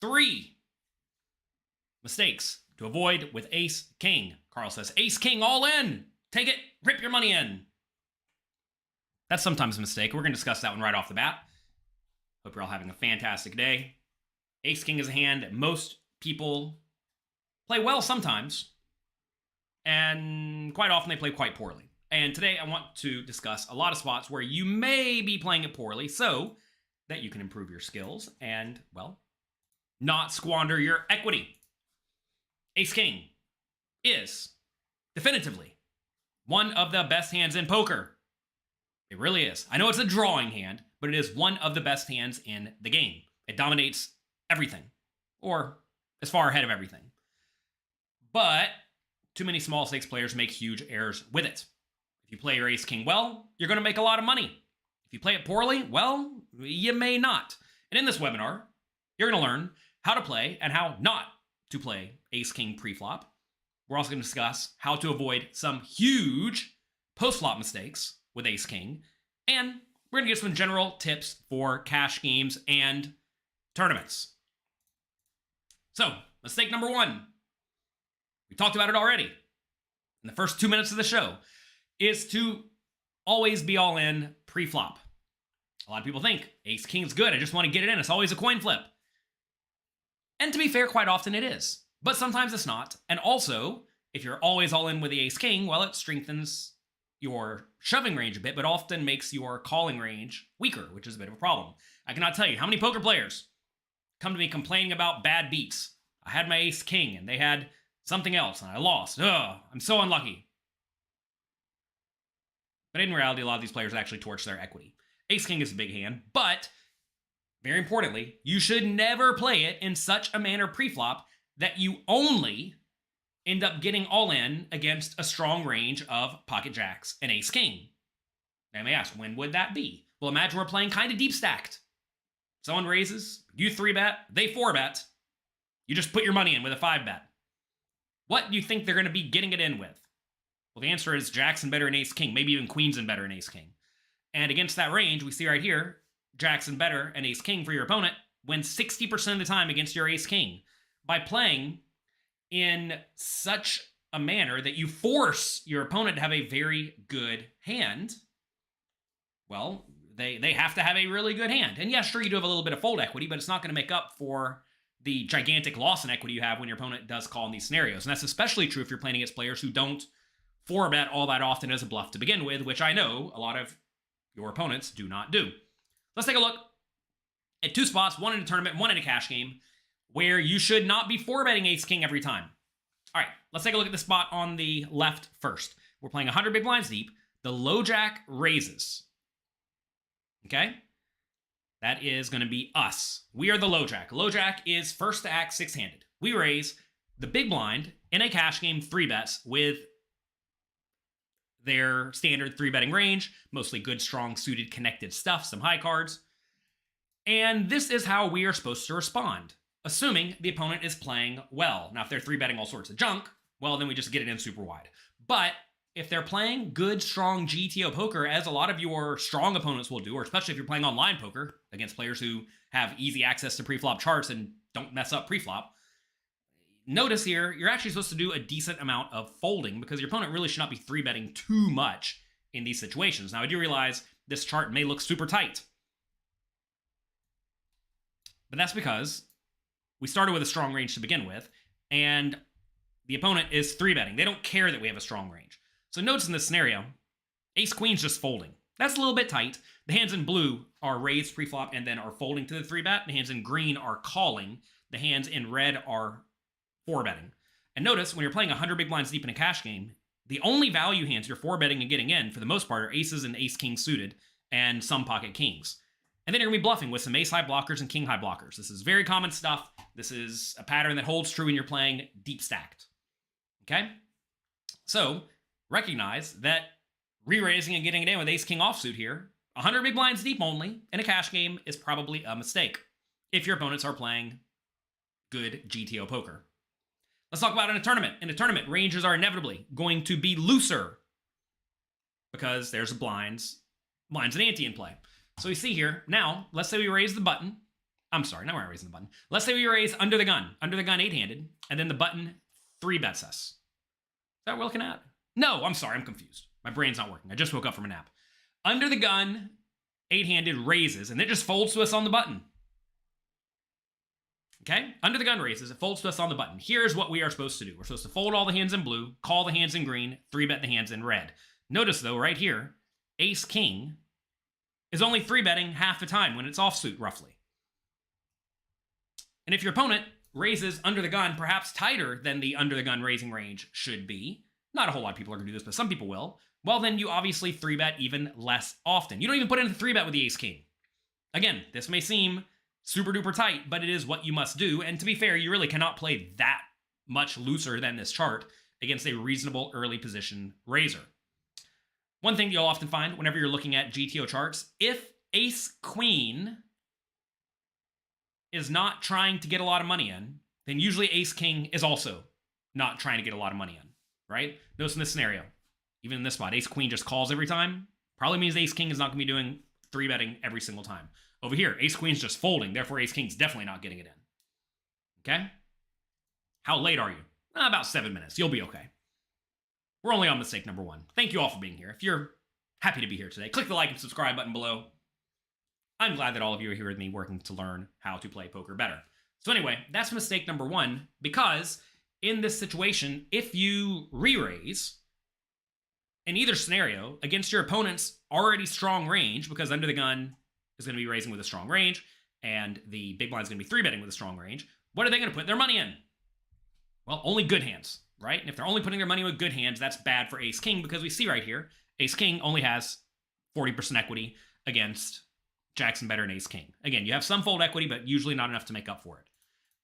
3 mistakes to avoid with ace king. Carl says, ace king all in. Take it, rip your money in. That's sometimes a mistake. We're going to discuss that one right off the bat. Hope you're all having a fantastic day. Ace king is a hand that most people play well sometimes, and quite often they play quite poorly. And today I want to discuss a lot of spots where you may be playing it poorly so that you can improve your skills and, well, not squander your equity. Ace king is definitively one of the best hands in poker. It really is. I know it's a drawing hand, but it is one of the best hands in the game. It dominates everything, or is far ahead of everything. But too many small stakes players make huge errors with it. If you play your ace king well, you're going to make a lot of money. If you play it poorly, well, you may not. And in this webinar, you're going to learn how to play and how not to play ace king preflop. We're also going to discuss how to avoid some huge post-flop mistakes with ace king. And we're going to give some general tips for cash games and tournaments. So, mistake number 1. We talked about it already in the first 2 minutes of the show, is to always be all in pre-flop. A lot of people think ace king's good. I just want to get it in. It's always a coin flip. And to be fair, quite often it is. But sometimes it's not. And also, if you're always all in with the ace king, well, it strengthens your shoving range a bit, but often makes your calling range weaker, which is a bit of a problem. I cannot tell you how many poker players come to me complaining about bad beats. I had my ace king and they had something else and I lost. Ugh, I'm so unlucky. But in reality, a lot of these players actually torch their equity. Ace king is a big hand, but very importantly, you should never play it in such a manner pre-flop that you only end up getting all in against a strong range of pocket jacks and ace king. Now you may ask, when would that be? Well, imagine we're playing kind of deep stacked. Someone raises, you 3-bet, they 4-bet. You just put your money in with a 5-bet. What do you think they're going to be getting it in with? Well, the answer is jacks and better in ace king, maybe even queens and better in ace king. And against that range, we see right here, jacks and better and ace king for your opponent wins 60% of the time against your ace king by playing in such a manner that you force your opponent to have a very good hand. Well, they have to have a really good hand. And yeah, sure, you do have a little bit of fold equity, but it's not going to make up for the gigantic loss in equity you have when your opponent does call in these scenarios. And that's especially true if you're playing against players who don't 4-bet all that often as a bluff to begin with, which I know a lot of your opponents do not do. Let's take a look at 2 spots, one in a tournament, one in a cash game, where you should not be 4-betting ace king every time. All right, let's take a look at the spot on the left first. We're playing 100 big blinds deep. The low jack raises. Okay? That is going to be us. We are the low jack. Low jack is first to act 6-handed. We raise the big blind in a cash game 3-bets with their standard 3-betting range, mostly good, strong, suited, connected stuff, some high cards. And this is how we are supposed to respond, assuming the opponent is playing well. Now, if they're 3-betting all sorts of junk, well, then we just get it in super wide. But if they're playing good, strong GTO poker, as a lot of your strong opponents will do, or especially if you're playing online poker against players who have easy access to pre-flop charts and don't mess up pre-flop, notice here, you're actually supposed to do a decent amount of folding because your opponent really should not be 3-betting too much in these situations. Now, I do realize this chart may look super tight, but that's because we started with a strong range to begin with, and the opponent is 3-betting. They don't care that we have a strong range. So notice in this scenario, ace-queen's just folding. That's a little bit tight. The hands in blue are raised pre-flop and then are folding to the 3-bet. The hands in green are calling. The hands in red are 4-betting. And notice, when you're playing 100 big blinds deep in a cash game, the only value hands you're 4-betting and getting in, for the most part, are aces and ace-king suited, and some pocket kings. And then you're going to be bluffing with some ace-high blockers and king-high blockers. This is very common stuff. This is a pattern that holds true when you're playing deep stacked. Okay? So, recognize that re-raising and getting it in with ace-king offsuit here, 100 big blinds deep only, in a cash game is probably a mistake if your opponents are playing good GTO poker. Let's talk about in a tournament. In a tournament, ranges are inevitably going to be looser because there's blinds and ante in play. So we see here, now, let's say we raise the button, I'm sorry, now we're not raising the button. Let's say we raise under the gun 8-handed, and then the button 3-bets us. Is that what we're looking at? No, I'm sorry, I'm confused. My brain's not working. I just woke up from a nap. Under the gun, 8-handed raises, and it just folds to us on the button. Okay? Under the gun raises, it folds to us on the button. Here's what we are supposed to do. We're supposed to fold all the hands in blue, call the hands in green, 3-bet the hands in red. Notice, though, right here, ace-king is only 3-betting half the time when it's offsuit, roughly. And if your opponent raises under the gun perhaps tighter than the under the gun raising range should be, not a whole lot of people are going to do this, but some people will, well, then you obviously 3-bet even less often. You don't even put in the 3-bet with the ace-king. Again, this may seem super duper tight, but it is what you must do. And to be fair, you really cannot play that much looser than this chart against a reasonable early position raiser. One thing you'll often find whenever you're looking at GTO charts, if ace-queen is not trying to get a lot of money in, then usually ace-king is also not trying to get a lot of money in, right? Notice in this scenario, even in this spot, ace-queen just calls every time. Probably means ace-king is not going to be doing 3-betting every single time. Over here, ace-queen's just folding, therefore ace-king's definitely not getting it in. Okay? How late are you? About 7 minutes. You'll be okay. We're only on mistake number 1. Thank you all for being here. If you're happy to be here today, click the like and subscribe button below. I'm glad that all of you are here with me working to learn how to play poker better. So anyway, that's mistake number 1, because in this situation, if you re-raise in either scenario against your opponent's already strong range, because under the gun is going to be raising with a strong range, and the big blind is going to be 3-betting with a strong range, what are they going to put their money in? Well, only good hands, right? And if they're only putting their money with good hands, that's bad for ace-king, because we see right here, ace-king only has 40% equity against Jackson better and ace-king. Again, you have some fold equity, but usually not enough to make up for it.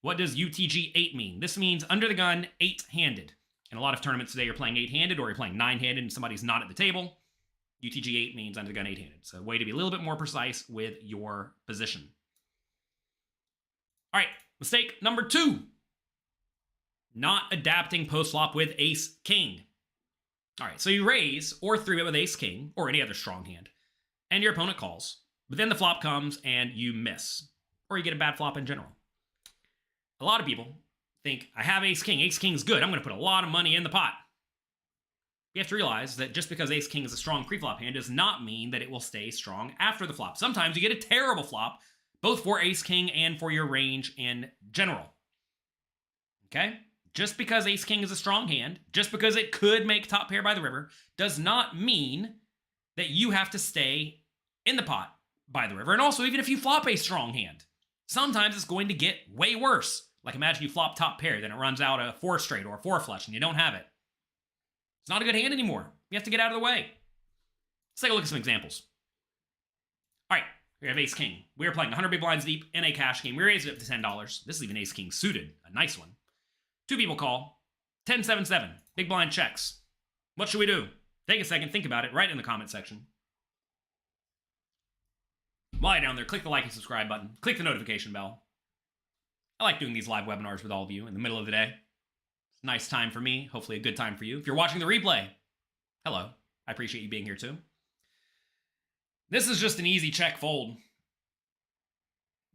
What does UTG 8 mean? This means under the gun 8-handed. In a lot of tournaments today, you're playing 8-handed or you're playing 9-handed and somebody's not at the table. UTG 8 means under the gun 8-handed. It's a way to be a little bit more precise with your position. All right, mistake number 2. Not adapting post-flop with ace-king. All right, so you raise or 3-bet with ace-king or any other strong hand, and your opponent calls. But then the flop comes and you miss, or you get a bad flop in general. A lot of people think, I have ace-king. Ace-king's good. I'm going to put a lot of money in the pot. You have to realize that just because ace-king is a strong pre-flop hand does not mean that it will stay strong after the flop. Sometimes you get a terrible flop, both for ace-king and for your range in general. Okay? Just because ace-king is a strong hand, just because it could make top pair by the river, does not mean that you have to stay in the pot by the river. And also, even if you flop a strong hand, sometimes it's going to get way worse. Like imagine you flop top pair, then it runs out a 4 straight or a 4 flush and you don't have it. It's not a good hand anymore. You have to get out of the way. Let's take a look at some examples. All right, we have ace-king. We are playing 100 big blinds deep in a cash game. We raised it up to $10. This is even ace-king suited, a nice one. 2 people call, 10-7-7, big blind checks. What should we do? Take a second, think about it, write in the comment section. While you're down there, click the like and subscribe button. Click the notification bell. I like doing these live webinars with all of you in the middle of the day. It's a nice time for me, hopefully a good time for you. If you're watching the replay, hello. I appreciate you being here too. This is just an easy check fold.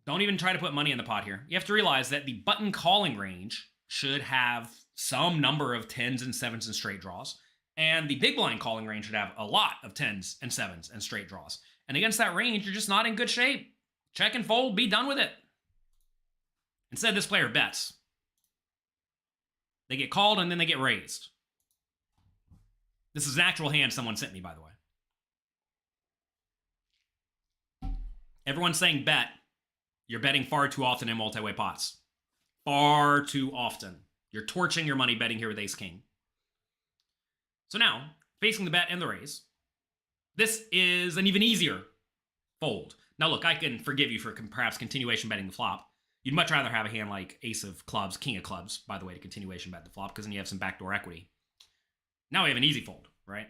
Don't even try to put money in the pot here. You have to realize that the button calling range should have some number of 10s and 7s and straight draws. And the big blind calling range should have a lot of 10s and 7s and straight draws. And against that range, you're just not in good shape. Check and fold, be done with it. Instead, this player bets. They get called and then they get raised. This is an actual hand someone sent me, by the way. Everyone's saying bet. You're betting far too often in multi-way pots. Far too often. You're torching your money betting here with ace-king. So now, facing the bet and the raise, this is an even easier fold. Now look, I can forgive you for perhaps continuation betting the flop. You'd much rather have a hand like ace of clubs, king of clubs, by the way, to continuation bet the flop, because then you have some backdoor equity. Now we have an easy fold, right?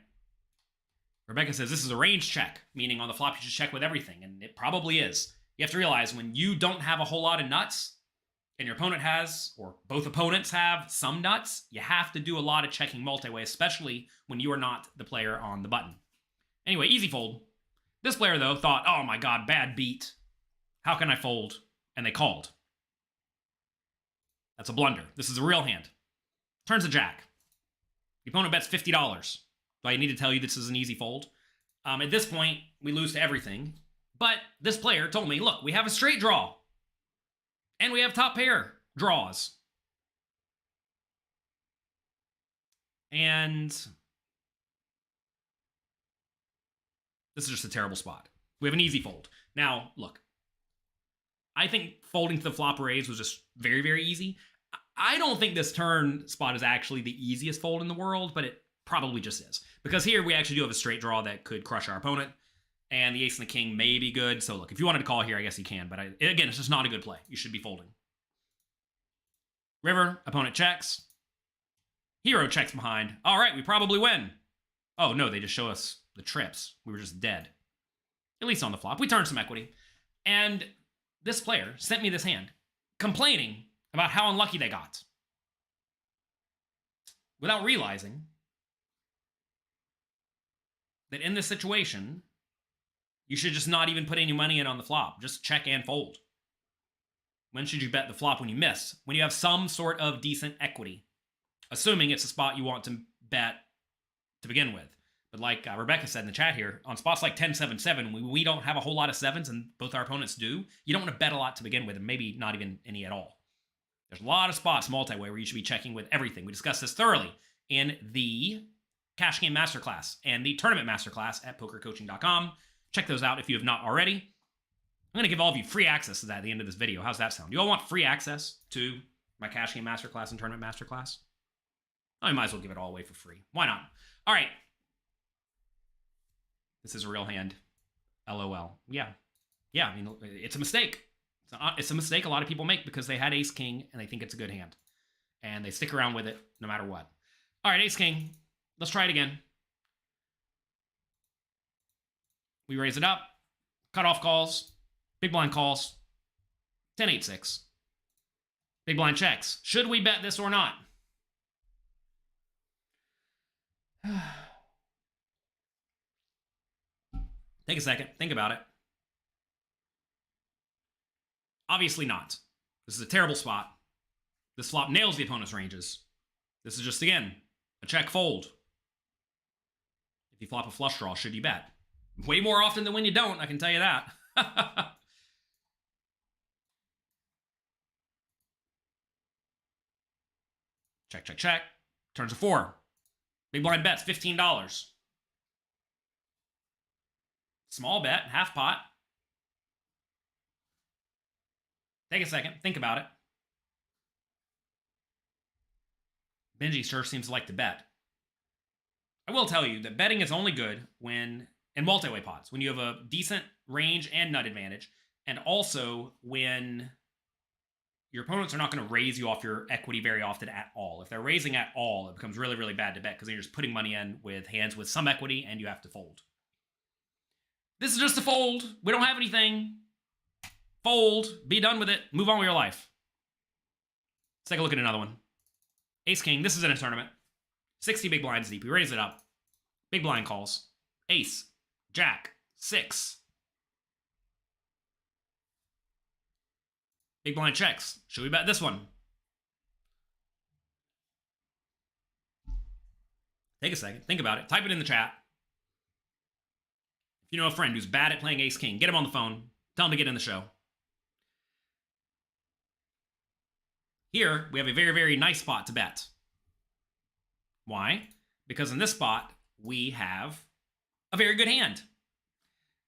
Rebecca says this is a range check, meaning on the flop you should check with everything, and it probably is. You have to realize when you don't have a whole lot of nuts, and your opponent has, or both opponents have, some nuts, you have to do a lot of checking multi-way, especially when you are not the player on the button. Anyway, easy fold. This player, though, thought, oh my god, bad beat. How can I fold? and they called. That's a blunder. This is a real hand. Turns a jack. The opponent bets $50. Do I need to tell you this is an easy fold? At this point, we lose to everything. But this player told me, look, we have a straight draw. And we have top pair draws. And this is just a terrible spot. We have an easy fold. Now, look. I think folding to the flop raise was just very, very easy. I don't think this turn spot is actually the easiest fold in the world, but it probably just is. Because here we actually do have a straight draw that could crush our opponent. And the ace and the king may be good. So look, if you wanted to call here, I guess you can. But again, it's just not a good play. You should be folding. River, opponent checks. Hero checks behind. All right, we probably win. Oh, no, they just show us the trips. We were just dead. At least on the flop. We turned some equity. And this player sent me this hand, complaining about how unlucky they got, without realizing that in this situation, you should just not even put any money in on the flop. Just check and fold. When should you bet the flop? When you miss. When you have some sort of decent equity, assuming it's a spot you want to bet to begin with. But like Rebecca said in the chat here, on spots like 10-7-7, we don't have a whole lot of sevens, and both our opponents do. You don't want to bet a lot to begin with, and maybe not even any at all. There's a lot of spots multi-way where you should be checking with everything. We discussed this thoroughly in the Cash Game Masterclass and the Tournament Masterclass at pokercoaching.com. Check those out if you have not already. I'm going to give all of you free access to that at the end of this video. How's that sound? You all want free access to my Cash Game Masterclass and Tournament Masterclass? I might as well give it all away for free. Why not? All right. This is a real hand. LOL. Yeah. Yeah, I mean, it's a mistake. It's a mistake a lot of people make because they had ace-king and they think it's a good hand. And they stick around with it no matter what. All right, ace-king. Let's try it again. We raise it up. Cutoff calls. Big blind calls. 10-8-6. Big blind checks. Should we bet this or not? Take a second. Think about it. Obviously not. This is a terrible spot. This flop nails the opponent's ranges. This is just, again, a check fold. If you flop a flush draw, should you bet? Way more often than when you don't, I can tell you that. Check, check, check. Turns a 4. Big blind bets, $15. Small bet, half pot. Take a second, think about it. Benji sure seems to like to bet. I will tell you that betting is only good when, in multi-way pots, when you have a decent range and nut advantage, and also when your opponents are not going to raise you off your equity very often at all. If they're raising at all, it becomes really, really bad to bet because then you're just putting money in with hands with some equity and you have to fold. This is just a fold. We don't have anything. Fold. Be done with it. Move on with your life. Let's take a look at another one. Ace-king. This is in a tournament. 60 big blinds deep. We raise it up. Big blind calls. Ace. Jack. 6. Big blind checks. Should we bet this one? Take a second. Think about it. Type it in the chat. If you know a friend who's bad at playing ace-king, get him on the phone. Tell him to get in the show. Here, we have a very, very nice spot to bet. Why? Because in this spot, we have a very good hand.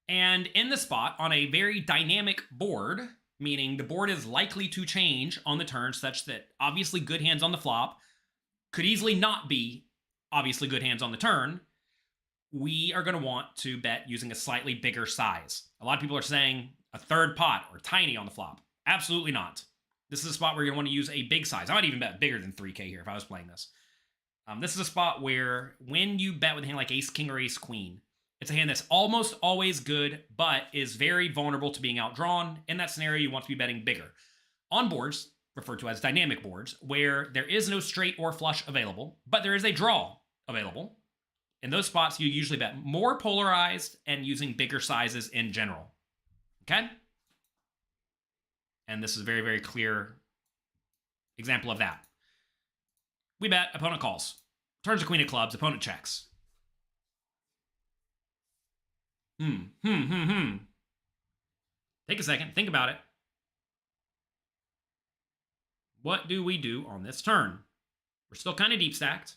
And in this spot, on a very dynamic board, meaning the board is likely to change on the turn such that obviously good hands on the flop could easily not be obviously good hands on the turn, we are going to want to bet using a slightly bigger size. A lot of people are saying a third pot or tiny on the flop. Absolutely not. This is a spot where you're going to want to use a big size. I might even bet bigger than 3K here if I was playing this. This is a spot where when you bet with a hand like ace-king or ace-queen, it's a hand that's almost always good, but is very vulnerable to being outdrawn. In that scenario, you want to be betting bigger. On boards, referred to as dynamic boards, where there is no straight or flush available, but there is a draw available. In those spots, you usually bet more polarized and using bigger sizes in general. Okay? And this is a very, very clear example of that. We bet, opponent calls. Turns a queen of clubs, opponent checks. Take a second, think about it. What do we do on this turn? We're still kind of deep stacked.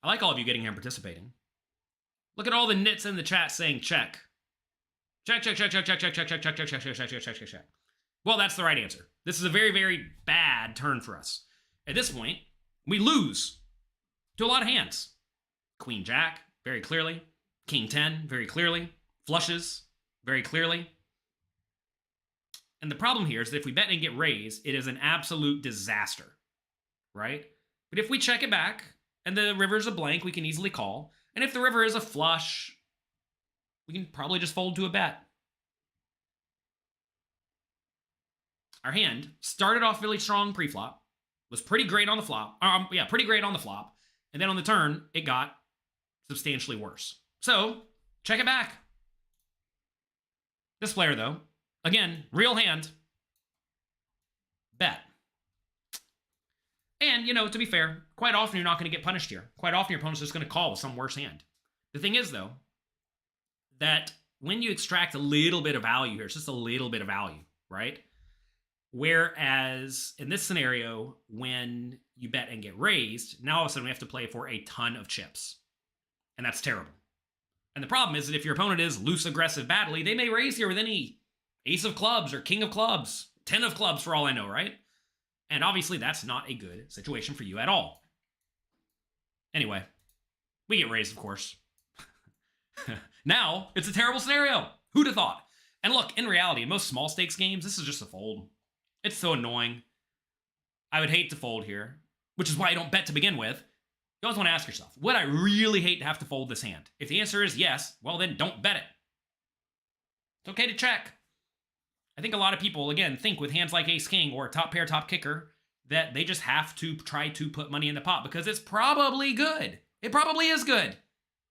I like all of you getting here and participating. Look at all the nits in the chat saying check. Check, check, check, check, check, check, check, check, check, check, check, check, check, check, check, check, check. Well, that's the right answer. This is a very, very bad turn for us. At this point, we lose to a lot of hands. Queen Jack, very clearly. King 10, very clearly. Flushes, very clearly. And the problem here is that if we bet and get raised, it is an absolute disaster, right? But if we check it back and the river is a blank, we can easily call. And if the river is a flush, we can probably just fold to a bet. Our hand started off really strong pre-flop, was pretty great on the flop. Pretty great on the flop. And then on the turn, it got substantially worse. So, check it back. This player, though, again, real hand, bet. And, to be fair, quite often you're not going to get punished here. Quite often your opponent's just going to call with some worse hand. The thing is, though, that when you extract a little bit of value here, it's just a little bit of value, right? Whereas in this scenario, when you bet and get raised, now all of a sudden we have to play for a ton of chips. And that's terrible. And the problem is that if your opponent is loose, aggressive, badly, they may raise here with any ace of clubs or king of clubs, 10 of clubs for all I know, right? And obviously that's not a good situation for you at all. Anyway, we get raised, of course. Now, it's a terrible scenario. Who'd have thought? And look, in reality, in most small stakes games, this is just a fold. It's so annoying. I would hate to fold here, which is why I don't bet to begin with. You always want to ask yourself, would I really hate to have to fold this hand? If the answer is yes, well then don't bet it. It's okay to check. I think a lot of people, again, think with hands like ace-king or top pair, top kicker, that they just have to try to put money in the pot because it's probably good. It probably is good.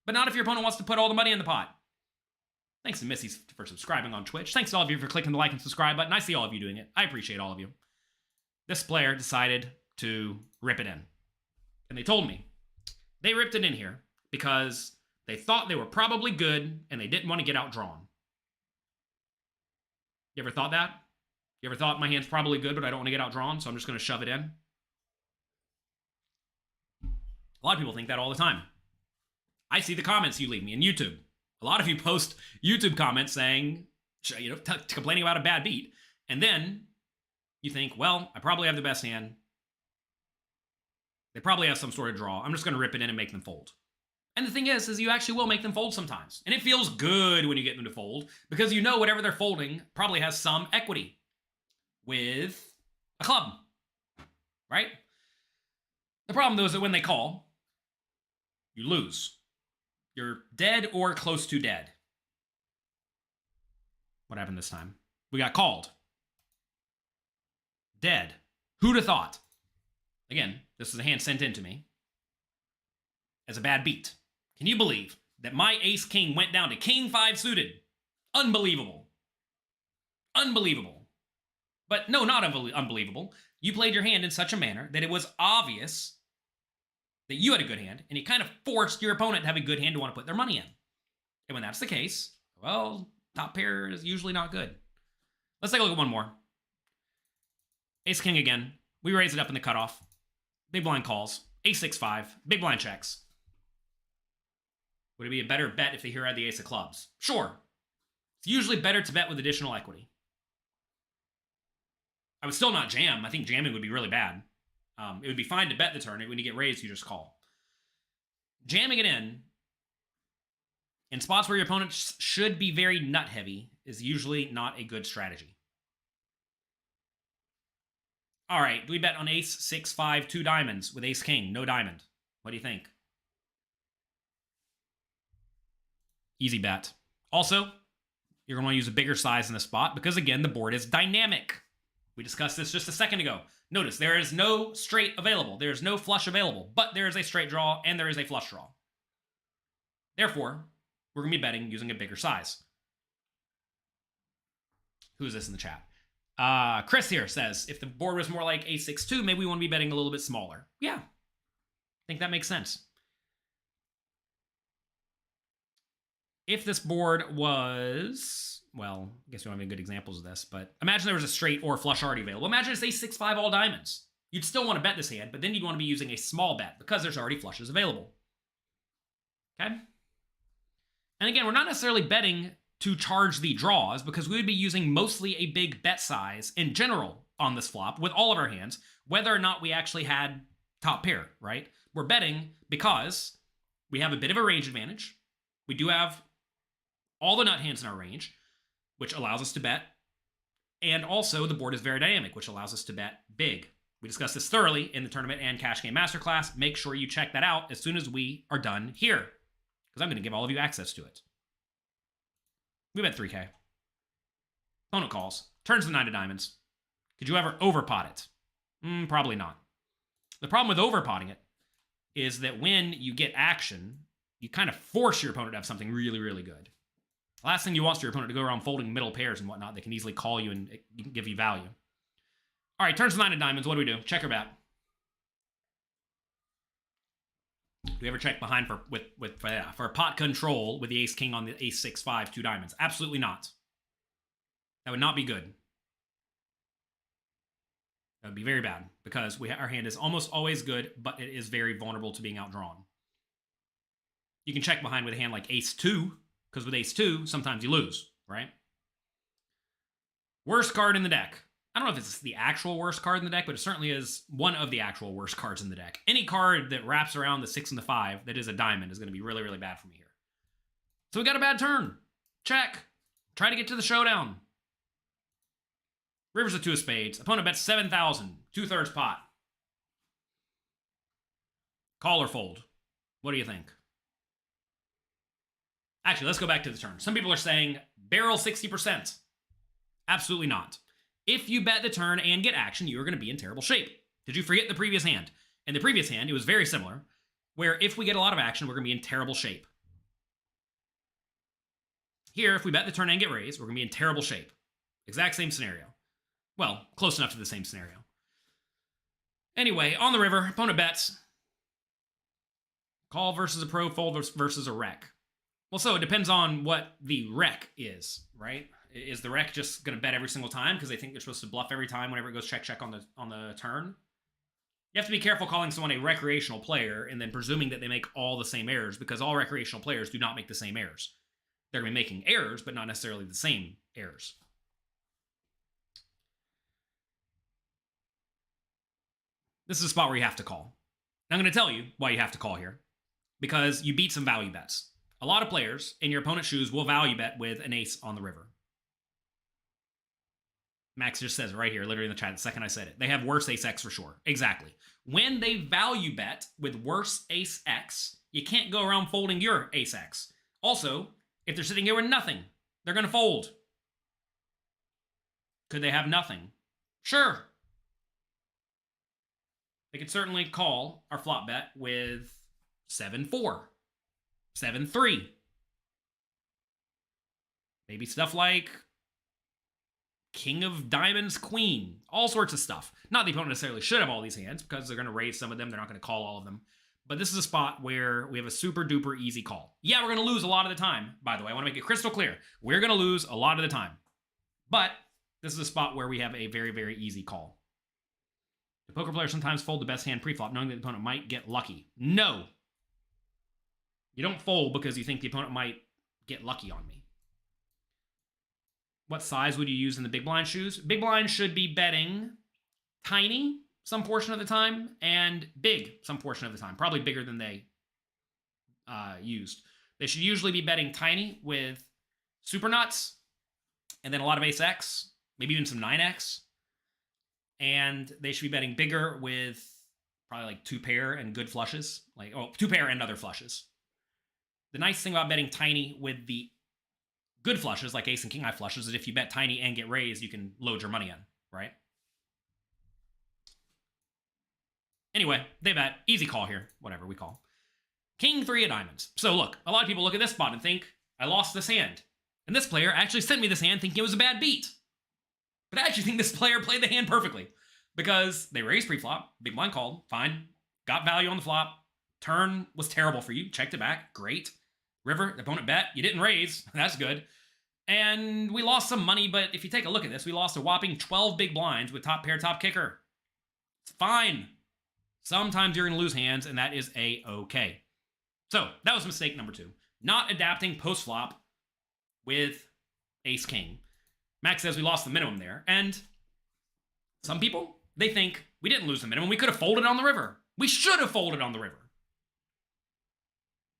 But not if your opponent wants to put all the money in the pot. Thanks to Missy for subscribing on Twitch. Thanks to all of you for clicking the like and subscribe button. I see all of you doing it. I appreciate all of you. This player decided to rip it in. And they told me they ripped it in here because they thought they were probably good and they didn't want to get outdrawn. You ever thought that? You ever thought my hand's probably good, but I don't want to get outdrawn, so I'm just going to shove it in? A lot of people think that all the time. I see the comments you leave me in YouTube. A lot of you post YouTube comments saying, complaining about a bad beat. And then you think, well, I probably have the best hand. They probably have some sort of draw. I'm just going to rip it in and make them fold. And the thing is you actually will make them fold sometimes. And it feels good when you get them to fold because you know whatever they're folding probably has some equity with a club, right? The problem, though, is that when they call, you lose. You're dead or close to dead. What happened this time? We got called. Dead. Who'd have thought? Again, this is a hand sent in to me as a bad beat. Can you believe that my ace-king went down to king 5 suited? Unbelievable. Unbelievable. But no, not unbelievable. You played your hand in such a manner that it was obvious that you had a good hand, and you kind of forced your opponent to have a good hand to want to put their money in. And when that's the case, well, top pair is usually not good. Let's take a look at one more. Ace-king again. We raise it up in the cutoff. Big blind calls. Ace-6-5. Big blind checks. Would it be a better bet if they here had the ace of clubs? Sure. It's usually better to bet with additional equity. I would still not jam. I think jamming would be really bad. It would be fine to bet the turn. When you get raised, you just call. Jamming it in spots where your opponent should be very nut heavy is usually not a good strategy. All right, do we bet on ace, 6, 5, 2 diamonds with ace king, no diamond? What do you think? Easy bet. Also, you're going to want to use a bigger size in the spot because, again, the board is dynamic. We discussed this just a second ago. Notice, there is no straight available. There is no flush available, but there is a straight draw and there is a flush draw. Therefore, we're going to be betting using a bigger size. Who's this in the chat? Chris here says, if the board was more like a6-2, maybe we want to be betting a little bit smaller. Yeah, I think that makes sense. If this board was, well, I guess we don't have any good examples of this, but imagine there was a straight or flush already available. Imagine it's a6-5 all diamonds. You'd still want to bet this hand, but then you'd want to be using a small bet because there's already flushes available. Okay? And again, we're not necessarily betting to charge the draws because we would be using mostly a big bet size in general on this flop with all of our hands, whether or not we actually had top pair, right? We're betting because we have a bit of a range advantage. We do have all the nut hands in our range, which allows us to bet. And also the board is very dynamic, which allows us to bet big. We discussed this thoroughly in the tournament and cash game masterclass. Make sure you check that out as soon as we are done here, because I'm going to give all of you access to it. We bet 3K. Opponent calls. Turns the 9 of diamonds. Could you ever overpot it? Probably not. The problem with overpotting it is that when you get action, you kind of force your opponent to have something really, really good. The last thing you want is your opponent to go around folding middle pairs and whatnot. They can easily call you and give you value. All right, turns the 9 of diamonds. What do we do? Check or bet? Do we ever check behind for pot control with the ace-king on the ace-6-5, 2 diamonds? Absolutely not. That would not be good. That would be very bad because our hand is almost always good, but it is very vulnerable to being outdrawn. You can check behind with a hand like ace-2, because with ace-2, sometimes you lose, right? Worst card in the deck. I don't know if it's the actual worst card in the deck, but it certainly is one of the actual worst cards in the deck. Any card that wraps around the 6 and the 5 that is a diamond is going to be really, really bad for me here. So we got a bad turn. Check. Try to get to the showdown. River's a 2 of spades. Opponent bets 7,000. 2/3 pot. Call or fold? What do you think? Actually, let's go back to the turn. Some people are saying barrel 60%. Absolutely not. If you bet the turn and get action, you are going to be in terrible shape. Did you forget the previous hand? In the previous hand, it was very similar, where if we get a lot of action, we're going to be in terrible shape. Here, if we bet the turn and get raised, we're going to be in terrible shape. Exact same scenario. Well, close enough to the same scenario. Anyway, on the river, opponent bets. Call versus a pro, fold versus a rec. Well, so it depends on what the rec is, right? Is the rec just going to bet every single time because they think they're supposed to bluff every time whenever it goes check on the turn? You have to be careful calling someone a recreational player and then presuming that they make all the same errors, because all recreational players do not make the same errors. They're going to be making errors, but not necessarily the same errors. This is a spot where you have to call. And I'm going to tell you why you have to call here. Because you beat some value bets. A lot of players in your opponent's shoes will value bet with an ace on the river. Max just says it right here, literally in the chat, the second I said it. They have worse ace X for sure. Exactly. When they value bet with worse ace X, you can't go around folding your ace X. Also, if they're sitting here with nothing, they're going to fold. Could they have nothing? Sure. They could certainly call our flop bet with 7-4, 7-3. Maybe stuff like King of Diamonds, Queen, all sorts of stuff. Not the opponent necessarily should have all these hands because they're going to raise some of them. They're not going to call all of them. But this is a spot where we have a super duper easy call. Yeah, we're going to lose a lot of the time, by the way. I want to make it crystal clear. We're going to lose a lot of the time. But this is a spot where we have a very, very easy call. The poker players sometimes fold the best hand pre-flop, knowing that the opponent might get lucky. No. You don't fold because you think the opponent might get lucky on me. What size would you use in the big blind shoes? Big blind should be betting tiny some portion of the time and big some portion of the time. Probably bigger than they used. They should usually be betting tiny with super nuts and then a lot of ace X, maybe even some 9X. And they should be betting bigger with probably like 2 pair and good flushes. 2 pair and other flushes. The nice thing about betting tiny with the good flushes, like ace and king high flushes, is if you bet tiny and get raised, you can load your money in, right? Anyway, they bet. Easy call here. Whatever we call. King 3 of diamonds. So look, a lot of people look at this spot and think, I lost this hand. And this player actually sent me this hand thinking it was a bad beat. But I actually think this player played the hand perfectly because they raised pre-flop, big blind called, fine, got value on the flop, turn was terrible for you, checked it back, great. River, the opponent bet, you didn't raise, that's good. And we lost some money, but if you take a look at this, we lost a whopping 12 big blinds with top pair, top kicker. It's fine. Sometimes you're going to lose hands, and that is A-okay. So that was mistake number 2. Not adapting post-flop with ace-king. Max says we lost the minimum there. And some people, they think we didn't lose the minimum. We could have folded on the river. We should have folded on the river.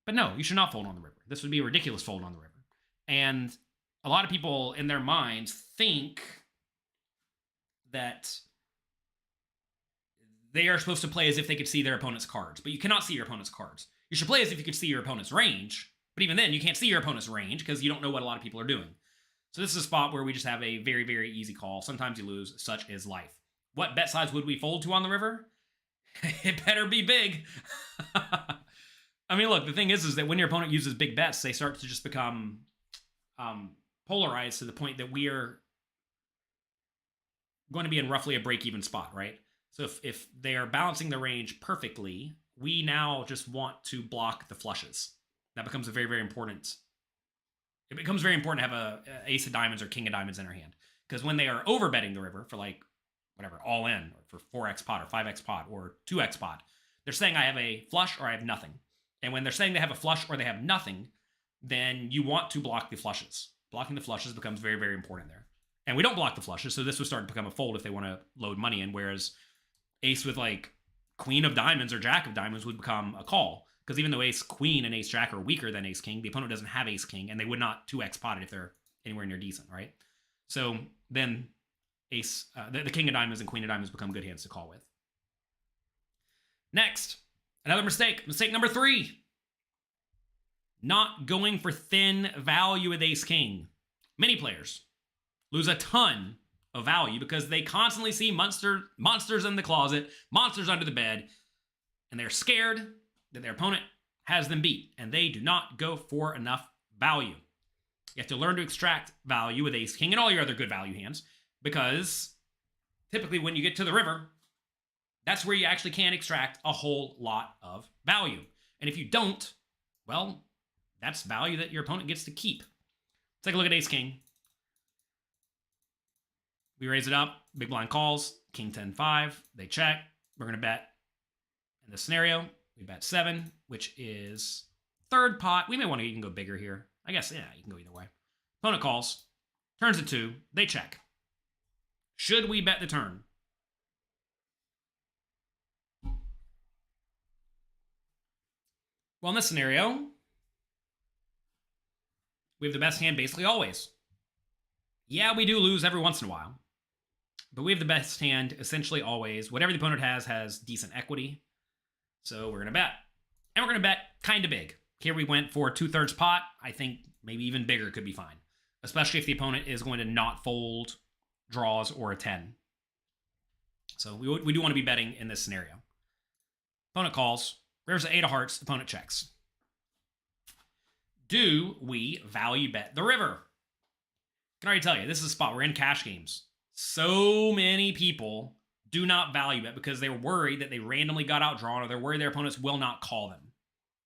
But no, you should not fold on the river. This would be a ridiculous fold on the river. And a lot of people in their minds think that they are supposed to play as if they could see their opponent's cards. But you cannot see your opponent's cards. You should play as if you could see your opponent's range. But even then, you can't see your opponent's range because you don't know what a lot of people are doing. So this is a spot where we just have a very, very easy call. Sometimes you lose. Such is life. What bet size would we fold to on the river? It better be big. I mean, look, the thing is that when your opponent uses big bets, they start to just become polarized to the point that we are going to be in roughly a break-even spot, right? So if they are balancing the range perfectly, we now just want to block the flushes. That becomes a very, very important. It becomes very important to have a ace of diamonds or king of diamonds in our hand. Because when they are overbetting the river for like, whatever, all in, or for 4x pot, or 5x pot, or 2x pot, they're saying I have a flush or I have nothing. And when they're saying they have a flush or they have nothing, then you want to block the flushes. Blocking the flushes becomes very, very important there. And we don't block the flushes, so this would start to become a fold if they want to load money in, whereas ace with like queen of diamonds or jack of diamonds would become a call. Because even though ace queen and ace jack are weaker than ace king, the opponent doesn't have ace king, and they would not 2x pot it if they're anywhere near decent, right? So then ace, the king of diamonds and queen of diamonds become good hands to call with. Next, another mistake. Mistake number 3. Not going for thin value with ace king. Many players lose a ton of value because they constantly see monsters in the closet, monsters under the bed, and they're scared that their opponent has them beat, and they do not go for enough value. You have to learn to extract value with ace king and all your other good value hands, because typically when you get to the river, that's where you actually can extract a whole lot of value. And if you don't, well, that's value that your opponent gets to keep. Let's take a look at ace king. We raise it up, big blind calls, king 10-5, they check. We're going to bet. In this scenario, we bet 7, which is third pot. We may want to even go bigger here. I guess, yeah, you can go either way. Opponent calls, turns to 2, they check. Should we bet the turn? Well, in this scenario, we have the best hand basically always. Yeah, we do lose every once in a while, but we have the best hand essentially always. Whatever the opponent has decent equity. So we're going to bet. And we're going to bet kind of big. Here we went for 2/3 pot. I think maybe even bigger could be fine, especially if the opponent is going to not fold draws or a 10. So we do want to be betting in this scenario. Opponent calls. River's an 8 of hearts. Opponent checks. Do we value bet the river? I can already tell you, this is a spot. We're in cash games. So many people do not value bet because they're worried that they randomly got outdrawn, or they're worried their opponents will not call them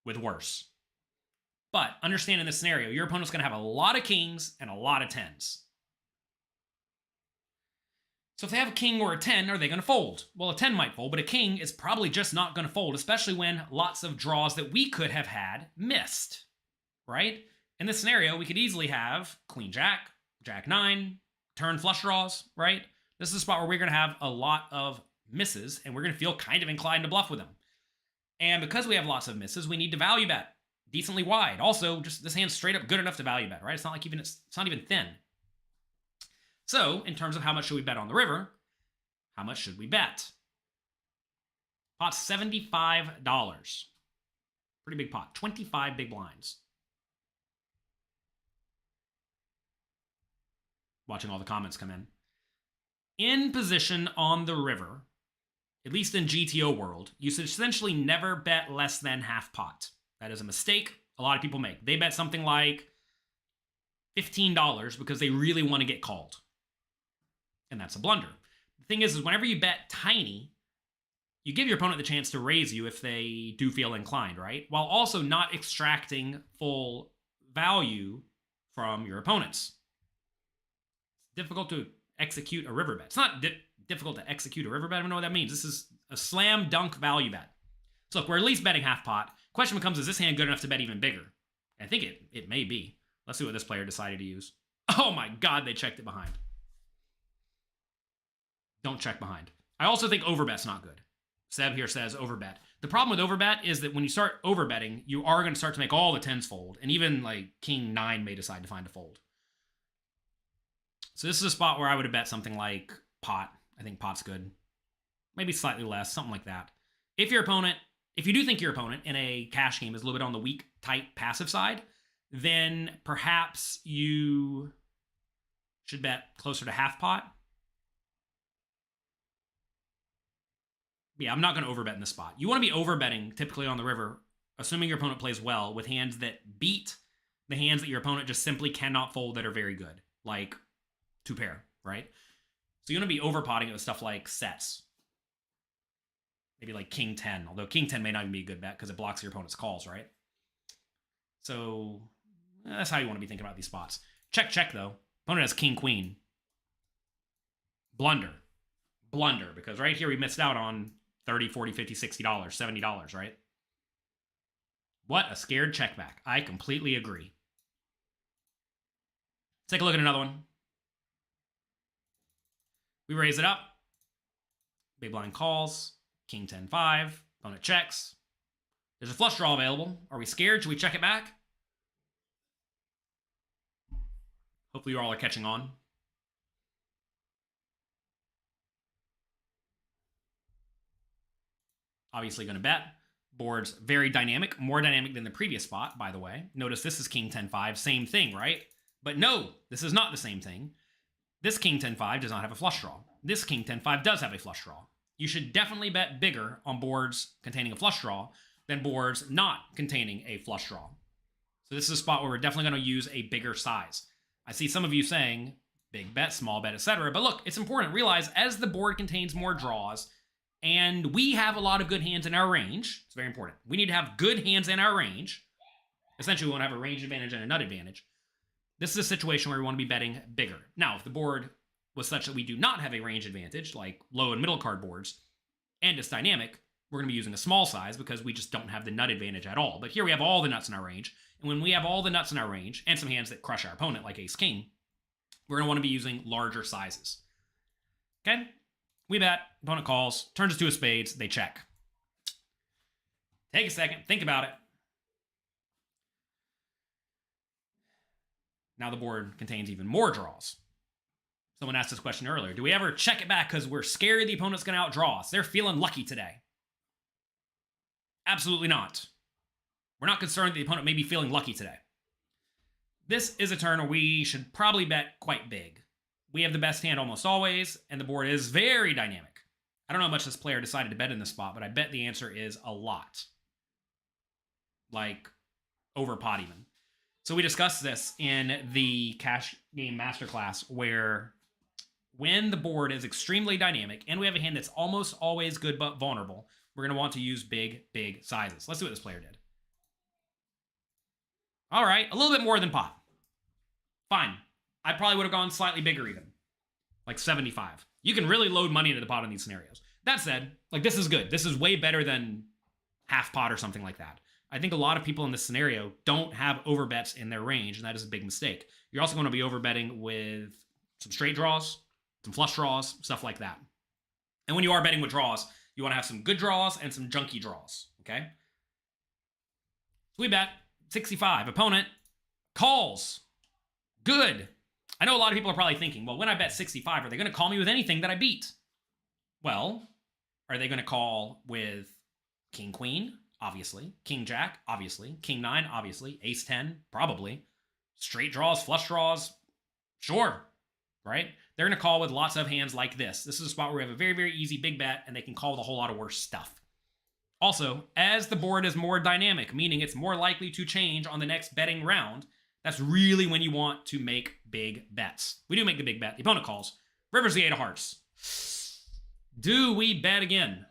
with worse. But understand in this scenario, your opponent's going to have a lot of kings and a lot of 10s. So if they have a king or a 10, are they going to fold? Well, a 10 might fold, but a king is probably just not going to fold, especially when lots of draws that we could have had missed, right? In this scenario, we could easily have queen jack, jack 9, turn flush draws, right? This is a spot where we're going to have a lot of misses, and we're going to feel kind of inclined to bluff with them. And because we have lots of misses, we need to value bet decently wide. Also, just this hand's straight up good enough to value bet, right? It's not like it's not even thin. So, in terms of how much should we bet on the river, how much should we bet? Pot's $75. Pretty big pot. 25 big blinds. Watching all the comments come in. In position on the river, at least in GTO world, you should essentially never bet less than half pot. That is a mistake a lot of people make. They bet something like $15 because they really want to get called. And and that's a blunder. The thing is whenever you bet tiny, you give your opponent the chance to raise you if they do feel inclined, right? While also not extracting full value from your opponents. It's difficult to execute a river bet. It's not difficult to execute a river bet. I don't know what that means. This is a slam dunk value bet. So look, we're at least betting half pot. Question becomes, is this hand good enough to bet even bigger? I think it may be. Let's see what this player decided to use. Oh my God, they checked it behind. Don't check behind. I also think overbet's not good. Seb here says overbet. The problem with overbet is that when you start overbetting, you are going to start to make all the tens fold. And even like king 9 may decide to find a fold. So this is a spot where I would have bet something like pot. I think pot's good. Maybe slightly less, something like that. If you do think your opponent in a cash game is a little bit on the weak, tight, passive side, then perhaps you should bet closer to half pot. Yeah, I'm not going to overbet in this spot. You want to be overbetting typically on the river, assuming your opponent plays well, with hands that beat the hands that your opponent just simply cannot fold that are very good, like two pair, right? So you want to be overpotting it with stuff like sets. Maybe like king 10, although king 10 may not even be a good bet because it blocks your opponent's calls, right? So that's how you want to be thinking about these spots. Check, check, though. Opponent has king queen. Blunder. Blunder, because right here we missed out on $30, $40, $50, $60, $70, right? What a scared check back. I completely agree. Take a look at another one. We raise it up. Big blind calls. King 10-5. Opponent checks. There's a flush draw available. Are we scared? Should we check it back? Hopefully you all are catching on. Obviously going to bet. Board's very dynamic. More dynamic than the previous spot, by the way. Notice this is king 10-5. Same thing, right? But no, this is not the same thing. This king 10-5 does not have a flush draw. This king 10-5 does have a flush draw. You should definitely bet bigger on boards containing a flush draw than boards not containing a flush draw. So this is a spot where we're definitely going to use a bigger size. I see some of you saying big bet, small bet, etc. But look, it's important to realize as the board contains more draws, and we have a lot of good hands in our range. It's very important. We need to have good hands in our range. Essentially, we want to have a range advantage and a nut advantage. This is a situation where we want to be betting bigger. Now, if the board was such that we do not have a range advantage, like low and middle card boards, and it's dynamic, we're going to be using a small size because we just don't have the nut advantage at all. But here we have all the nuts in our range. And when we have all the nuts in our range, and some hands that crush our opponent, like ace-king, we're going to want to be using larger sizes. Okay? We bet, opponent calls, turns us to a spades, they check. Take a second, think about it. Now the board contains even more draws. Someone asked this question earlier. Do we ever check it back because we're scared the opponent's going to outdraw us? They're feeling lucky today. Absolutely not. We're not concerned that the opponent may be feeling lucky today. This is a turn where we should probably bet quite big. We have the best hand almost always, and the board is very dynamic. I don't know how much this player decided to bet in this spot, but I bet the answer is a lot. Like, over pot even. So we discussed this in the Cash Game Masterclass, where when the board is extremely dynamic, and we have a hand that's almost always good but vulnerable, we're going to want to use big, big sizes. Let's see what this player did. All right, a little bit more than pot. Fine. I probably would have gone slightly bigger even. Like 75. You can really load money into the pot in these scenarios. That said, like, this is good. This is way better than half pot or something like that. I think a lot of people in this scenario don't have overbets in their range, and that is a big mistake. You're also going to be overbetting with some straight draws, some flush draws, stuff like that. And when you are betting with draws, you want to have some good draws and some junky draws, okay? So we bet 65. Opponent calls. Good. I know a lot of people are probably thinking, well, when I bet 65, are they going to call me with anything that I beat? Well, are they going to call with king, queen? Obviously. King, jack? Obviously. King, 9? Obviously. Ace, 10? Probably. Straight draws, flush draws? Sure. Right? They're going to call with lots of hands like this. This is a spot where we have a very, very easy big bet, and they can call with a whole lot of worse stuff. Also, as the board is more dynamic, meaning it's more likely to change on the next betting round, that's really when you want to make big bets. We do make the big bet. The opponent calls. River's the 8 of hearts. Do we bet again?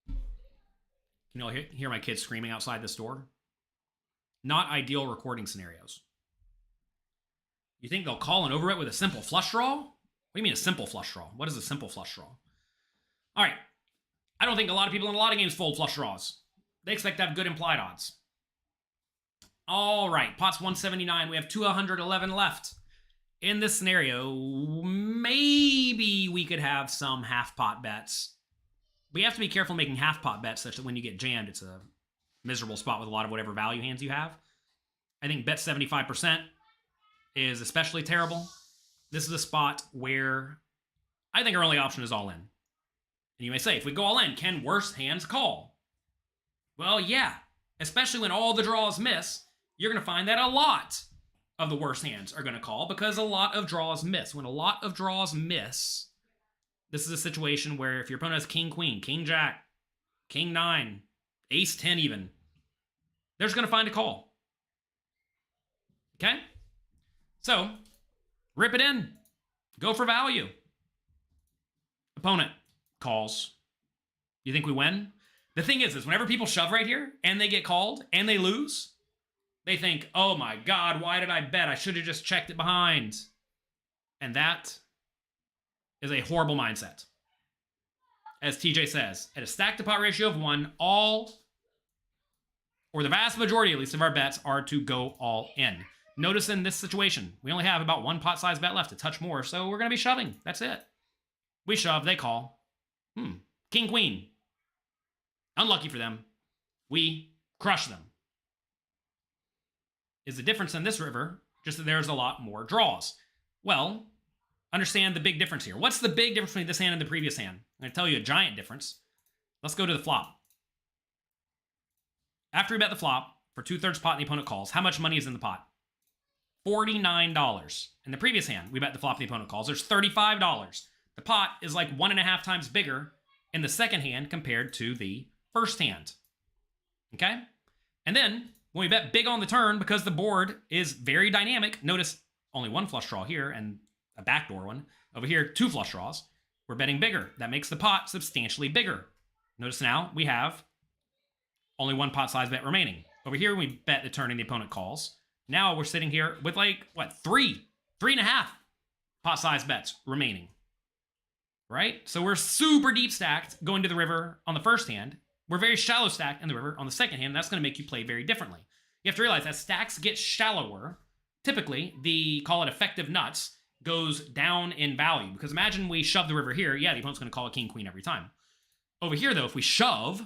Can you all hear my kids screaming outside this door? Not ideal recording scenarios. You think they'll call and over it with a simple flush draw? What do you mean a simple flush draw? What is a simple flush draw? All right. I don't think a lot of people in a lot of games fold flush draws. They expect to have good implied odds. All right. Pot's 179. We have 211 left. In this scenario, maybe we could have some half pot bets. We have to be careful making half pot bets such that when you get jammed, it's a miserable spot with a lot of whatever value hands you have. I think bet 75% is especially terrible. This is a spot where I think our only option is all in. And you may say, if we go all in, can worse hands call? Well, yeah. Especially when all the draws miss, you're going to find that a lot of the worst hands are going to call because a lot of draws miss. When a lot of draws miss, this is a situation where if your opponent has king, queen, king, jack, king, 9, ace, 10 even, they're just going to find a call. Okay? So, rip it in. Go for value. Opponent calls. You think we win? The thing is whenever people shove right here and they get called and they lose, they think, oh my God, why did I bet? I should have just checked it behind. And that is a horrible mindset. As TJ says, at a stack to pot ratio of 1, all, or the vast majority at least of our bets are to go all in. Notice in this situation, we only have about 1 pot size bet left, a touch more, so we're going to be shoving. That's it. We shove, they call. King, queen. Unlucky for them. We crush them. Is the difference in this river just that there's a lot more draws? Well, understand the big difference here. What's the big difference between this hand and the previous hand? I'm going to tell you a giant difference. Let's go to the flop. After we bet the flop, for 2/3 pot and the opponent calls, how much money is in the pot? $49. In the previous hand, we bet the flop and the opponent calls. There's $35. The pot is like 1.5 times bigger in the second hand compared to the first hand. Okay? And then, when we bet big on the turn, because the board is very dynamic, notice only 1 flush draw here and a backdoor one. Over here, 2 flush draws. We're betting bigger. That makes the pot substantially bigger. Notice now we have only 1 pot size bet remaining. Over here, we bet the turn and the opponent calls. Now we're sitting here with like, what, 3.5 pot size bets remaining. Right? So we're super deep stacked going to the river on the first hand. We're very shallow stacked in the river on the second hand. That's going to make you play very differently. You have to realize as stacks get shallower, typically the, call it effective nuts, goes down in value. Because imagine we shove the river here. Yeah, the opponent's going to call a king, queen every time. Over here, though, if we shove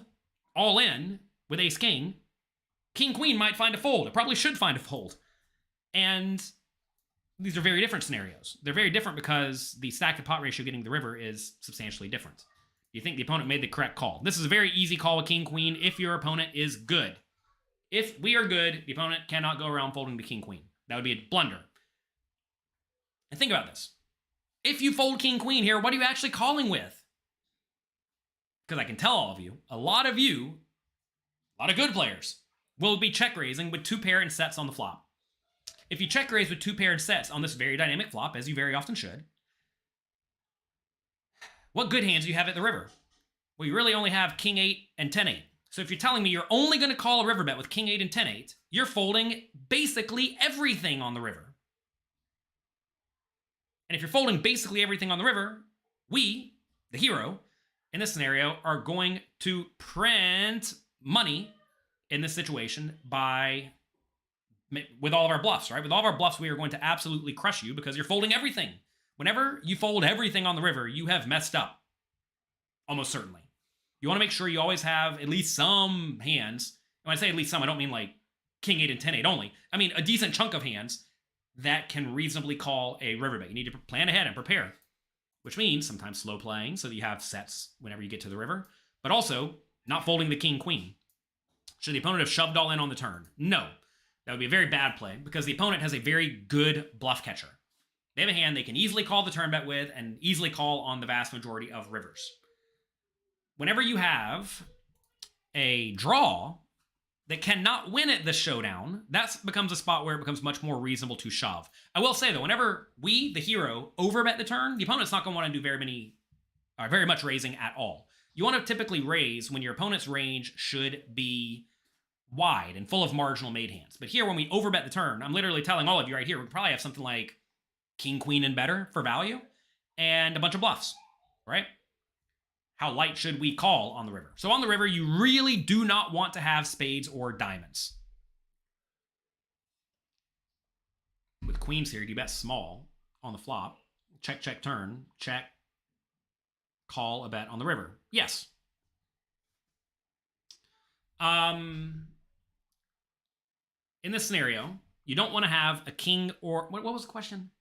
all in with ace, king, king, queen might find a fold. It probably should find a fold. And these are very different scenarios. They're very different because the stack to pot ratio getting the river is substantially different. You think the opponent made the correct call. This is a very easy call with king, queen if your opponent is good. If we are good, the opponent cannot go around folding the king, queen. That would be a blunder. And think about this. If you fold king, queen here, what are you actually calling with? Because I can tell all of you, a lot of good players, will be check raising with 2 pair and sets on the flop. If you check raise with 2 paired sets on this very dynamic flop, as you very often should, what good hands do you have at the river? Well, you really only have king 8 and 10-8. So if you're telling me you're only going to call a river bet with king 8 and 10-8, you're folding basically everything on the river. And if you're folding basically everything on the river, we, the hero, in this scenario, are going to print money in this situation with all of our bluffs, right? With all of our bluffs, we are going to absolutely crush you because you're folding everything. Whenever you fold everything on the river, you have messed up. Almost certainly. You want to make sure you always have at least some hands. When I say at least some, I don't mean like king 8 and 10-8 only. I mean a decent chunk of hands that can reasonably call a river bet. You need to plan ahead and prepare, which means sometimes slow playing so that you have sets whenever you get to the river, but also not folding the king, queen. Should the opponent have shoved all in on the turn? No. That would be a very bad play because the opponent has a very good bluff catcher. They have a hand they can easily call the turn bet with and easily call on the vast majority of rivers. Whenever you have a draw, that cannot win at the showdown, that becomes a spot where it becomes much more reasonable to shove. I will say, though, whenever we, the hero, overbet the turn, the opponent's not going to want to do very much raising at all. You want to typically raise when your opponent's range should be wide and full of marginal made hands. But here, when we overbet the turn, I'm literally telling all of you right here, we probably have something like king, queen, and better for value, and a bunch of bluffs, right? How light should we call on the river? So on the river, you really do not want to have spades or diamonds. With queens here, you bet small on the flop. Check, check, turn. Check. Call a bet on the river. Yes. In this scenario, you don't want to have a king or... What was the question?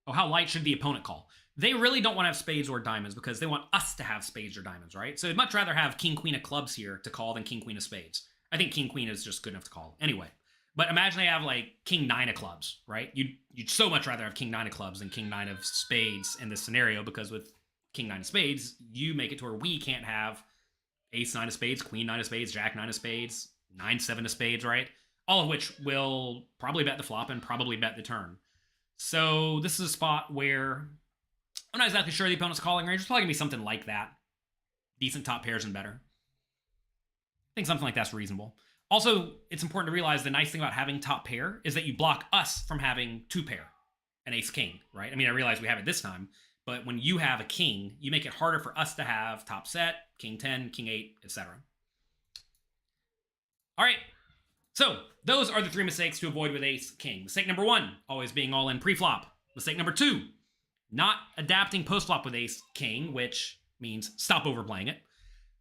Oh, how light should the opponent call? They really don't want to have spades or diamonds because they want us to have spades or diamonds, right? So they'd much rather have king, queen of clubs here to call than king, queen of spades. I think king, queen is just good enough to call. Anyway, but imagine they have like king, nine of clubs, right? You'd so much rather have king, nine of clubs than king, nine of spades in this scenario, because with king, nine of spades, you make it to where we can't have ace, nine of spades, queen, nine of spades, jack, nine of spades, nine, seven of spades, right? All of which will probably bet the flop and probably bet the turn. So this is a spot where I'm not exactly sure the opponent's calling range. It's probably going to be something like that. Decent top pairs and better. I think something like that's reasonable. Also, it's important to realize the nice thing about having top pair is that you block us from having two pair, an ace-king, right? I mean, I realize we have it this time, but when you have a king, you make it harder for us to have top set, king 10, king 8, etc. All right. So those are the 3 mistakes to avoid with ace-king. Mistake number 1, always being all in pre-flop. Mistake number 2, not adapting post-flop with ace-king, which means stop overplaying it.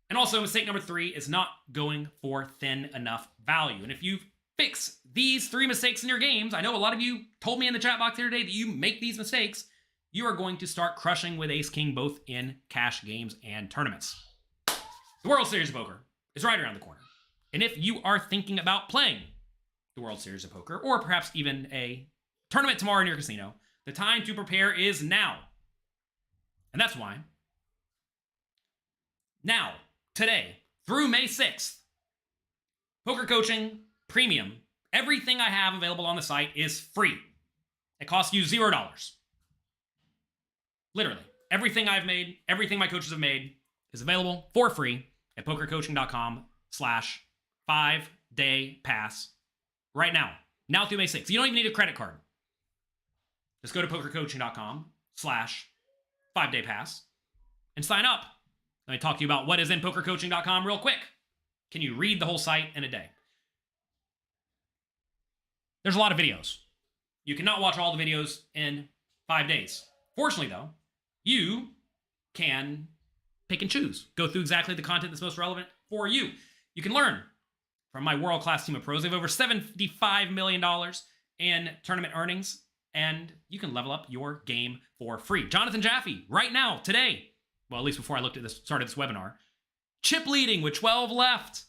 And also, mistake number 3 is not going for thin enough value. And if you fix these 3 mistakes in your games, I know a lot of you told me in the chat box here today that you make these mistakes, you are going to start crushing with ace-king both in cash games and tournaments. The World Series of Poker is right around the corner. And if you are thinking about playing the World Series of Poker, or perhaps even a tournament tomorrow in your casino, the time to prepare is now. And that's why now, today, through May 6th, Poker Coaching Premium, everything I have available on the site is free. It costs you $0. Literally, everything I've made, everything my coaches have made is available for free at pokercoaching.com/5-day pass right now. Now through May 6th. You don't even need a credit card. Just go to pokercoaching.com/5-day pass and sign up. Let me talk to you about what is in pokercoaching.com real quick. Can you read the whole site in a day? There's a lot of videos. You cannot watch all the videos in 5 days. Fortunately, though, you can pick and choose. Go through exactly the content that's most relevant for you. You can learn from my world-class team of pros. They have over $75 million in tournament earnings, and you can level up your game for free. Jonathan Jaffe, right now, today, well, at least before I started this webinar, chip leading with 12 left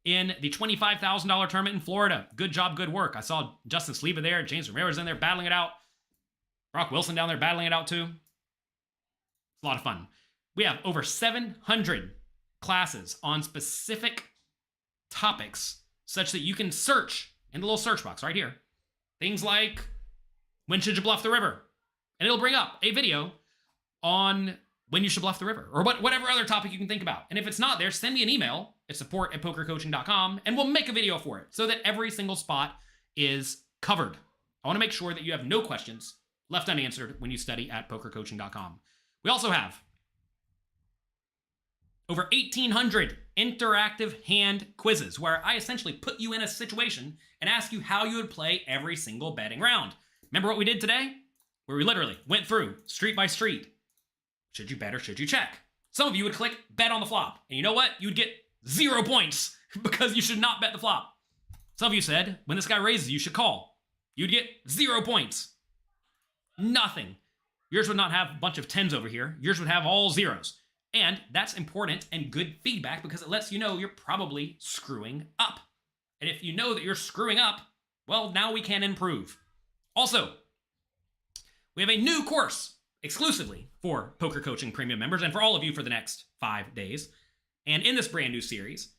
in the $25,000 tournament in Florida. Good job, good work. I saw Justin Sleva there, James Ramirez in there battling it out. Brock Wilson down there battling it out too. It's a lot of fun. We have over 700 classes on specific topics such that you can search in the little search box right here. Things like, when should you bluff the river? And it'll bring up a video on when you should bluff the river, or whatever other topic you can think about. And if it's not there, send me an email at support@pokercoaching.com, and we'll make a video for it so that every single spot is covered. I want to make sure that you have no questions left unanswered when you study at pokercoaching.com. We also have over 1,800 interactive hand quizzes where I essentially put you in a situation and ask you how you would play every single betting round. Remember what we did today? Where we literally went through street by street. Should you bet or should you check? Some of you would click bet on the flop. And you know what? You would get 0 points because you should not bet the flop. Some of you said, when this guy raises, you should call. You'd get 0 points. Nothing. Yours would not have a bunch of 10s over here. Yours would have all zeros. And that's important and good feedback because it lets you know you're probably screwing up. And if you know that you're screwing up, well, now we can improve. Also, we have a new course exclusively for Poker Coaching Premium members and for all of you for the next 5 days. And in this brand new series,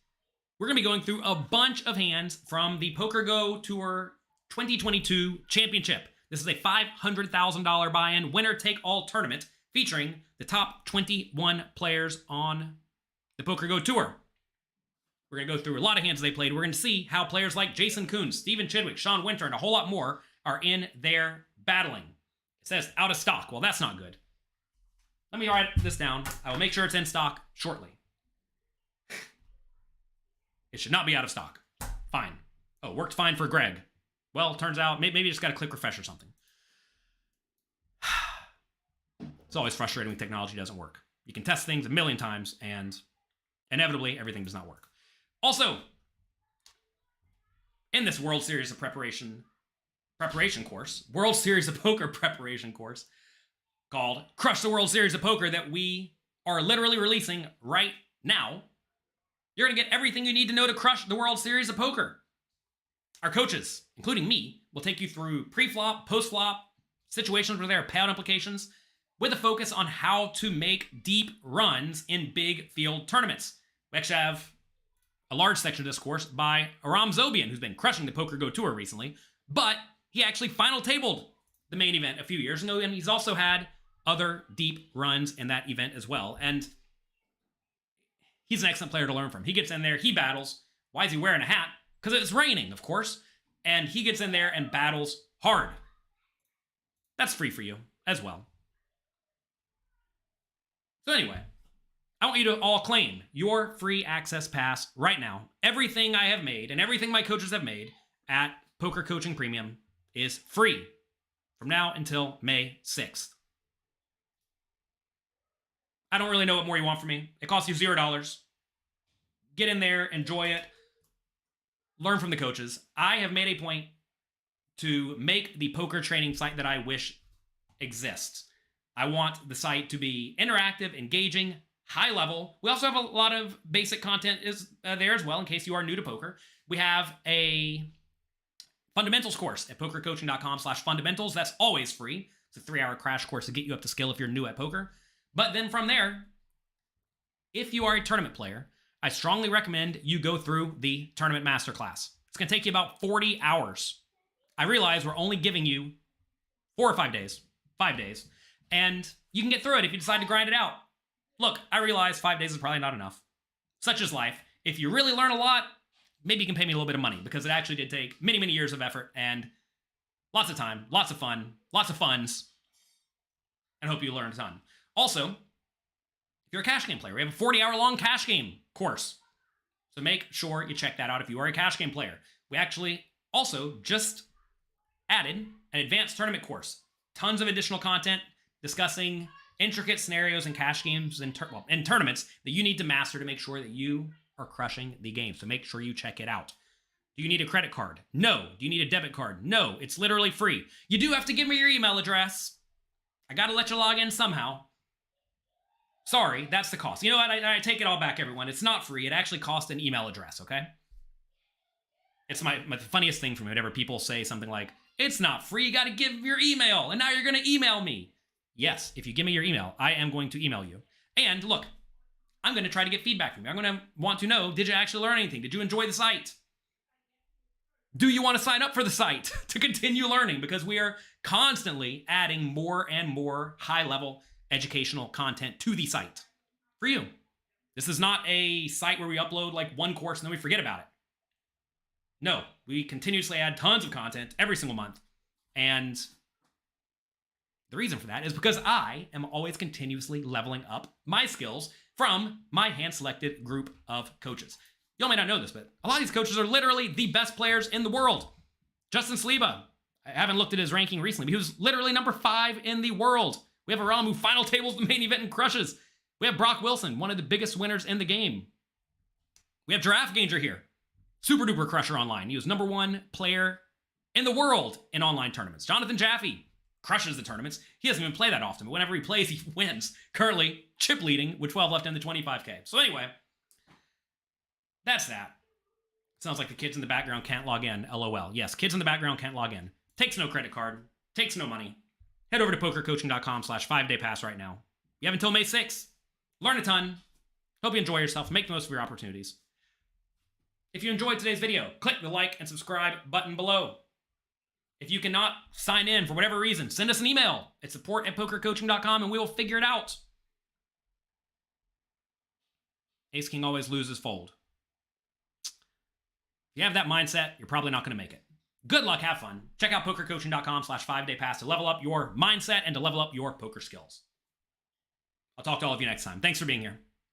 we're going to be going through a bunch of hands from the Poker Go Tour 2022 Championship. This is a $500,000 buy-in, winner-take-all tournament featuring the top 21 players on the Poker Go Tour. We're going to go through a lot of hands they played. We're going to see how players like Jason Koons, Stephen Chidwick, Sean Winter, and a whole lot more are in there battling. It says out of stock. Well, that's not good. Let me write this down. I will make sure it's in stock shortly. It should not be out of stock. Fine. Oh, worked fine for Greg. Well, turns out maybe you just got to click refresh or something. It's always frustrating when technology doesn't work. You can test things a million times, and inevitably, everything does not work. Also, in this World Series of preparation course, World Series of Poker preparation course, called Crush the World Series of Poker that we are literally releasing right now, you're going to get everything you need to know to crush the World Series of Poker. Our coaches, including me, will take you through pre-flop, post-flop, situations where there are payout implications, with a focus on how to make deep runs in big field tournaments. We actually have a large section of this course by Aram Zobian, who's been crushing the Poker Go Tour recently, but he actually final tabled the main event a few years ago, and he's also had other deep runs in that event as well. And he's an excellent player to learn from. He gets in there, he battles. Why is he wearing a hat? Because it's raining, of course. And he gets in there and battles hard. That's free for you as well. So anyway, I want you to all claim your free access pass right now. Everything I have made and everything my coaches have made at Poker Coaching Premium is free from now until May 6th. I don't really know what more you want from me. It costs you $0. Get in there, enjoy it, learn from the coaches. I have made a point to make the poker training site that I wish exists. I want the site to be interactive, engaging, high level. We also have a lot of basic content there as well in case you are new to poker. We have a fundamentals course at pokercoaching.com/fundamentals. That's always free. It's a 3-hour crash course to get you up to skill if you're new at poker. But then from there, if you are a tournament player, I strongly recommend you go through the Tournament Masterclass. It's going to take you about 40 hours. I realize we're only giving you 4 or 5 days, and you can get through it if you decide to grind it out. Look, I realize 5 days is probably not enough. Such is life. If you really learn a lot, maybe you can pay me a little bit of money, because it actually did take many, many years of effort and lots of time, lots of fun, lots of funds, and hope you learn a ton. Also, if you're a cash game player, we have a 40-hour-long cash game course. So make sure you check that out if you are a cash game player. We actually also just added an advanced tournament course. Tons of additional content discussing intricate scenarios in cash games and tournaments that you need to master to make sure that you are crushing the game. So make sure you check it out. Do you need a credit card? No. Do you need a debit card? No. It's literally free. You do have to give me your email address. I got to let you log in somehow. Sorry, that's the cost. You know what? I take it all back, everyone. It's not free. It actually costs an email address, okay? It's my funniest thing for me whenever people say something like, it's not free, you got to give your email, and now you're going to email me. Yes, if you give me your email, I am going to email you. And look, I'm going to try to get feedback from you. I'm going to want to know, did you actually learn anything? Did you enjoy the site? Do you want to sign up for the site to continue learning? Because we are constantly adding more and more high-level educational content to the site for you. This is not a site where we upload like one course and then we forget about it. No, we continuously add tons of content every single month. And the reason for that is because I am always continuously leveling up my skills from my hand-selected group of coaches. Y'all may not know this, but a lot of these coaches are literally the best players in the world. Justin Sliba, I haven't looked at his ranking recently, but he was literally number 5 in the world. We have Aram, who final tables the main event and crushes. We have Brock Wilson, one of the biggest winners in the game. We have Giraffe Ganger here. Super duper crusher online. He was number 1 player in the world in online tournaments. Jonathan Jaffe crushes the tournaments. He doesn't even play that often, but whenever he plays, he wins. Currently, chip leading with 12 left in the 25K. So anyway, that's that. Sounds like the kids in the background can't log in. LOL. Yes, kids in the background can't log in. Takes no credit card. Takes no money. Head over to pokercoaching.com/5-day pass right now. You have until May 6th. Learn a ton. Hope you enjoy yourself. Make the most of your opportunities. If you enjoyed today's video, click the like and subscribe button below. If you cannot sign in for whatever reason, send us an email at support@pokercoaching.com and we will figure it out. Ace King always loses fold. If you have that mindset, you're probably not going to make it. Good luck, have fun. Check out pokercoaching.com/5-day pass to level up your mindset and to level up your poker skills. I'll talk to all of you next time. Thanks for being here.